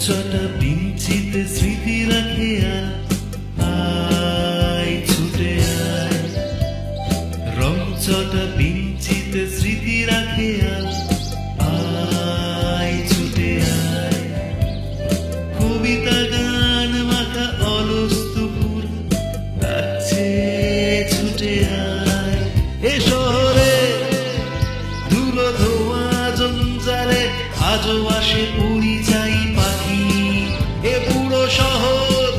রংচটা বিঞ্চিতে স্মৃতি রাখে আয় ছুটে আয়। রংচটা বিঞ্চিতে স্মৃতি রাখে আয় ছুটে আয়। কবিতা গান মাখা অলস দুপুর ডাকছে ছুটে আয়। এ শহরে ধুলো ধোয়া জঞ্জালে আজও আসে পরিযায়ী পাখি। এ পুরো শহর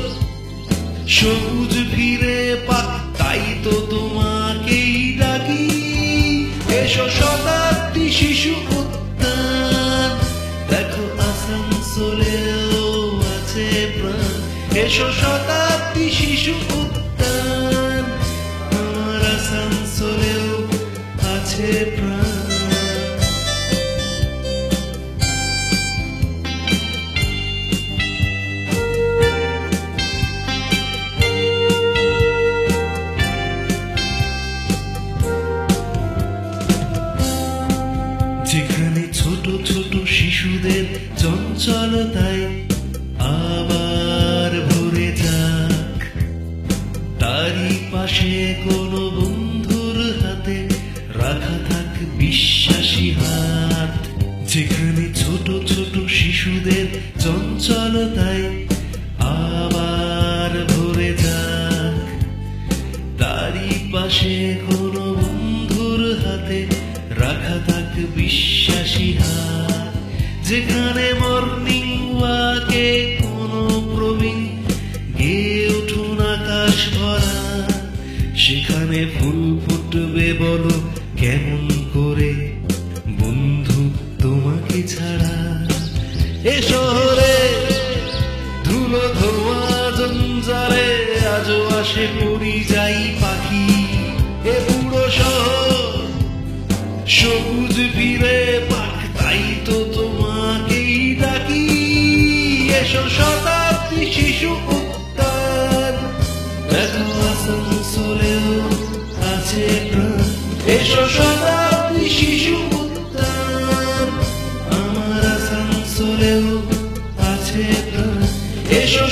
সবুজ ফিরে পাক, তাই তো তোমাকেই ডাকি। এসো শতাব্দী শিশু উদ্যান, দেখো আসানসোলেও আছে প্রাণ। এসো শতাব্দী শিশু উদ্যান, আমার আসানসোলেও আছে প্রাণ। যেখানে ছোট ছোট শিশুদের চঞ্চলতায় আবার ভরে যাক, তারই পাশে কোনো বন্ধুর হাতে রাখা থাক বিশ্বাসী হাত। যেখানে ছোট ছোট শিশুদের চঞ্চলতায় আবার ভরে যাক, তারই পাশে কোনো বন্ধুর হাতে রাখা থাক বিশ্বাসী হাত। যেখানে মর্নিং ওয়াকে কোনো প্রবীণ গেয়ে উঠুন আকাশ ভরা, সেখানে ফুল ফুটবে বলো কেমন করে বন্ধু তোমাকে ছাড়া। এ শহরে ধুলো ধোয়া জঞ্জালে আজও আসে পরিযায়ী পাখি। এ পুরো শহর সবুজ ফিরে পাক, তাই তো তোমাকেই ডাকি। এসো শতাব্দী শিশু উদ্যান, দেখো আসানসোলেও আছে প্রাণ। এসো শতাব্দী শিশু উদ্যান, আমার আসানসোলেও আছে প্রাণ। এসো